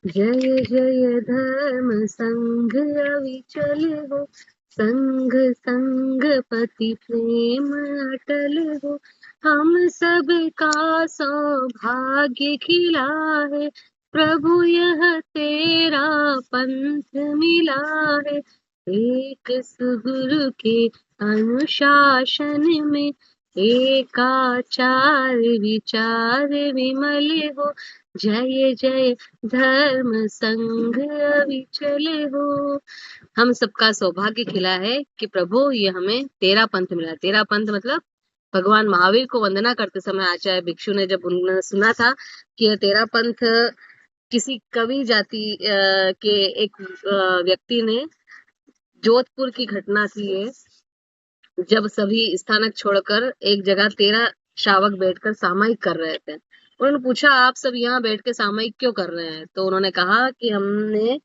जय जय धर्म संघ अविचल हो, संघ संग पति प्रेम अटल हो। हम सब का सौभाग्य खिला है, प्रभु यह तेरा पंथ मिला है। एक सुगुरु के अनुशासन में, एकाचार विचार विमल हो। जय जय धर्म संघ अविचल हो। हम सबका सौभाग्य खिला है कि प्रभु ये हमें तेरा पंथ मिला। तेरा पंथ मतलब भगवान महावीर को वंदना करते समय आचार्य भिक्षु ने जब उन्होंने सुना था कि यह तेरा पंथ किसी कवि जाति के एक व्यक्ति ने, जोधपुर की घटना थी ये, जब सभी स्थानक छोड़कर एक जगह 13 शावक बैठकर सामयिक कर रहे थे। उन्होंने पूछा, आप सब यहाँ बैठ के सामयिक क्यों कर रहे हैं? तो उन्होंने कहा कि हमने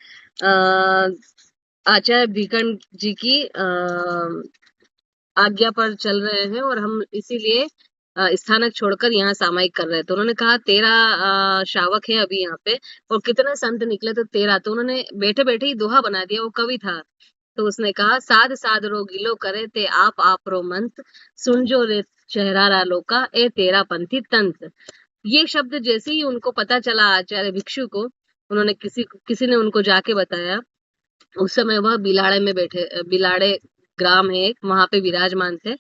आचार्य भीखंड जी की आज्ञा पर चल रहे हैं और हम इसीलिए स्थानक छोड़कर यहाँ सामयिक कर रहे हैं। तो उन्होंने कहा 13 शावक है अभी यहाँ पे, और कितने संत निकले? तो 13। तो उन्होंने बैठे बैठे ही दोहा बना दिया, वो कवि था। तो उसने कहा, साध साध रो गिलो करे ते आप रो मंत, सुन जो रे शहरारा लोका ए तेरा पंथी तंत। ये शब्द जैसे ही उनको पता चला आचार्य भिक्षु को, उन्होंने किसी ने उनको जाके बताया। उस समय वह बिलाड़े में बैठे, बिलाड़े ग्राम है एक, वहां पे विराजमान थे।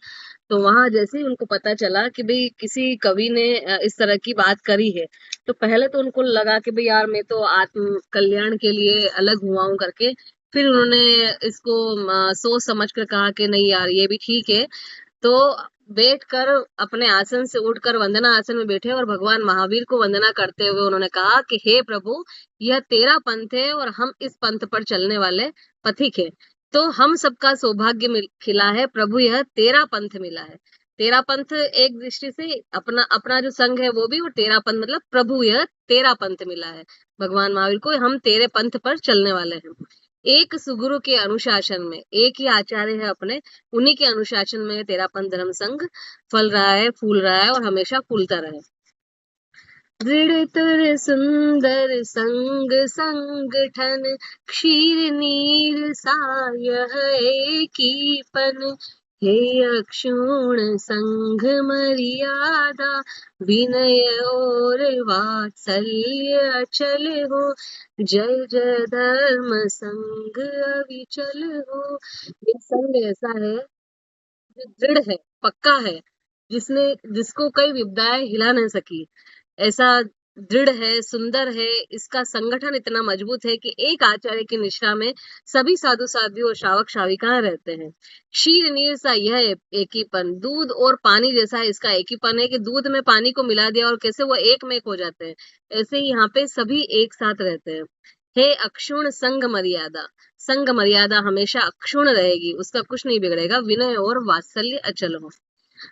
तो वहां जैसे ही उनको पता चला कि भाई किसी कवि ने इस तरह की बात करी है, तो पहले तो उनको लगा कि भाई यार मैं तो आत्म कल्याण के लिए अलग हुआ हूं करके। फिर उन्होंने इसको सोच समझ कर कहा कि नहीं यार ये भी ठीक है। तो बैठकर अपने आसन से उठकर वंदना आसन में बैठे और भगवान महावीर को वंदना करते हुए उन्होंने कहा कि हे प्रभु, यह तेरा पंथ है और हम इस पंथ पर चलने वाले पथिक है। तो हम सबका सौभाग्य खिला है, प्रभु यह तेरा पंथ मिला है। तेरा पंथ एक दृष्टि से अपना अपना जो संघ है वो भी, और तेरा पंथ मतलब प्रभु यह तेरा पंथ मिला है भगवान महावीर को, हम तेरे पंथ पर चलने वाले हैं। एक सुगुरु के अनुशासन में, एक ही आचार्य है अपने, उन्हीं के अनुशासन में तेरा पंथ धर्म संघ फल रहा है, फूल रहा है और हमेशा फूलता रहे। दृढ़ तर सुंदर संग संगठन, क्षीर नीर साय एकीपन। हे अक्षुण संघ मर्यादा, विनय और वात्सल्य अचल हो। जय जय धर्म संघ अविचल हो। ये संघ ऐसा है जो दृढ़ है, पक्का है, जिसको कई विपदाएं हिला नहीं सकी। ऐसा दृढ़ है, सुंदर है, इसका संगठन इतना मजबूत है कि एक आचार्य की निष्ठा में सभी साधु साध्वी और श्रावक श्राविकाएं रहते हैं। क्षीर नीर सा यह एकीपन, दूध और पानी जैसा इसका एकीपन है कि दूध में पानी को मिला दिया और कैसे वो एक में एक हो जाते हैं, ऐसे ही यहाँ पे सभी एक साथ रहते हैं। हे अक्षुण संग मर्यादा, संग मर्यादा हमेशा अक्षुण रहेगी, उसका कुछ नहीं बिगड़ेगा। विनय और वात्सल्य अचल हो।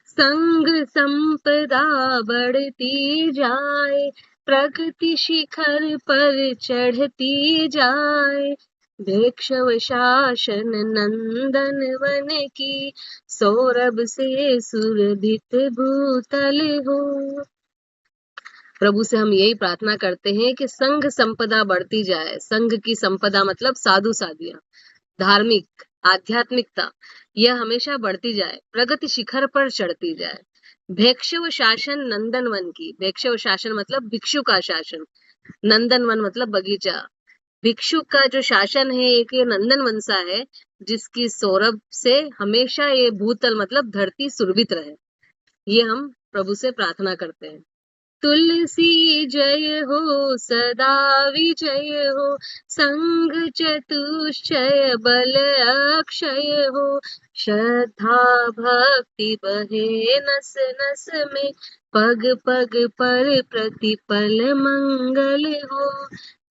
संग संपदा बढ़ती जाए, प्रगति शिखर पर चढ़ती जाए। भिक्षव शासन नंदन वन की, सौरभ से सुरभित भूतल हो। प्रभु से हम यही प्रार्थना करते हैं कि संघ संपदा बढ़ती जाए। संघ की संपदा मतलब साधु साधियां, धार्मिक आध्यात्मिकता, यह हमेशा बढ़ती जाए, प्रगति शिखर पर चढ़ती जाए। भिक्षु शासन नंदन वन की, भिक्षु शासन मतलब भिक्षु का शासन, नंदन वन मतलब बगीचा। भिक्षु का जो शासन है एक ये नंदन वन सा है, जिसकी सौरभ से हमेशा ये भूतल मतलब धरती सुरभित रहे। ये हम प्रभु से प्रार्थना करते हैं। तुलसी जय हो, सदा विजय हो, संग चतुष्टय बल अक्षय हो। श्रद्धा भक्ति बहे नस नस में, पग पग पर प्रतिपल मंगल हो।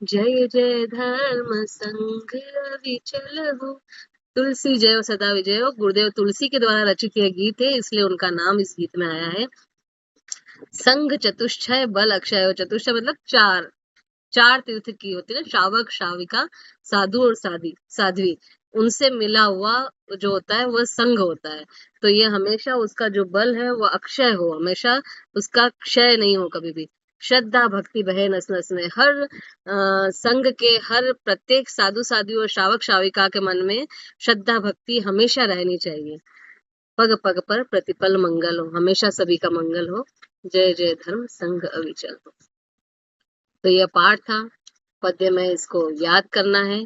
जय जय धर्म संघ अविचल हो। तुलसी जय हो, सदा विजय हो, गुरुदेव तुलसी के द्वारा रचित यह गीत है, इसलिए उनका नाम इस गीत में आया है। संघ चतुष्टय बल अक्षय हो, चतुष्टय मतलब चार, चार तीर्थ की होती है ना, श्रावक श्राविका साधु और साध्वी, उनसे मिला हुआ जो होता है वह संघ होता है। तो ये हमेशा उसका जो बल है वो अक्षय हो, हमेशा उसका क्षय नहीं हो कभी भी। श्रद्धा भक्ति बहे नस नस में। हर संघ के हर प्रत्येक साधु साध्वी और श्रावक श्राविका के मन में श्रद्धा भक्ति हमेशा रहनी चाहिए। पग पग पर प्रतिपल मंगल हो, हमेशा सभी का मंगल हो। जय जय धर्म संघ अविचल हो। तो यह पाठ था, पद्य में इसको याद करना है।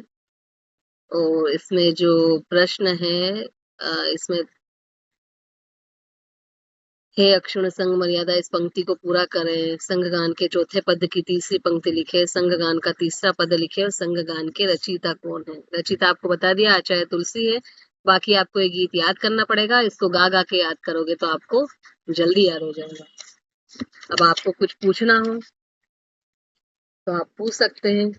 और इसमें जो प्रश्न है, इसमें हे अक्षुण संग मर्यादा, इस पंक्ति को पूरा करें। संघगान के चौथे पद की तीसरी पंक्ति लिखे, संघगान का तीसरा पद लिखे और संघगान के रचयिता कौन है। रचयिता आपको बता दिया, आचार्य तुलसी है। बाकी आपको ये गीत याद करना पड़ेगा, इसको गा गा के याद करोगे तो आपको जल्दी याद हो जाएगा। अब आपको कुछ पूछना हो तो आप पूछ सकते हैं।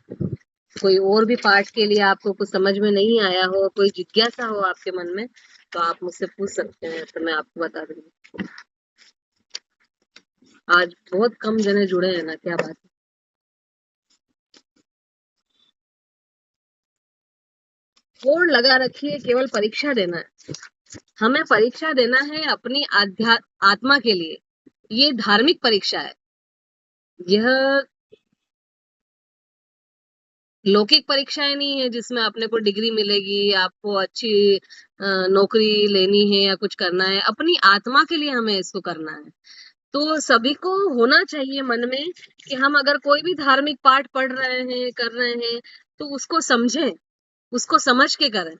कोई और भी पाठ के लिए आपको कुछ समझ में नहीं आया हो, कोई जिज्ञासा हो आपके मन में, तो आप मुझसे पूछ सकते हैं, तो मैं आपको बता दूंगी। आज बहुत कम जने जुड़े हैं ना, क्या बात है। होड़ लगा रखिए, केवल परीक्षा देना है। हमें परीक्षा देना है अपनी आत्मा के लिए। ये धार्मिक परीक्षा है। यह लौकिक परीक्षाएं नहीं है जिसमें अपने को डिग्री मिलेगी, आपको अच्छी नौकरी लेनी है या कुछ करना है। अपनी आत्मा के लिए हमें इसको करना है। तो सभी को होना चाहिए मन में कि हम अगर कोई भी धार्मिक पाठ पढ़ रहे हैं, कर रहे हैं, तो उसको समझें, उसको समझ के करें,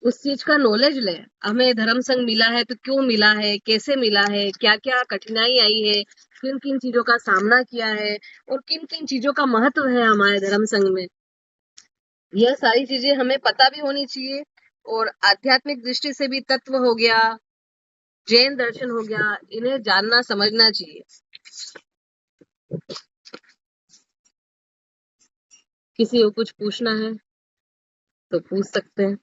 उस चीज का नॉलेज ले। हमें धर्म संघ मिला है तो क्यों मिला है, कैसे मिला है, क्या क्या कठिनाई आई है, किन किन चीजों का सामना किया है और किन किन चीजों का महत्व है हमारे धर्म संघ में। यह सारी चीजें हमें पता भी होनी चाहिए। और आध्यात्मिक दृष्टि से भी तत्व हो गया, जैन दर्शन हो गया, इन्हें जानना समझना चाहिए। किसी को कुछ पूछना है तो पूछ सकते हैं।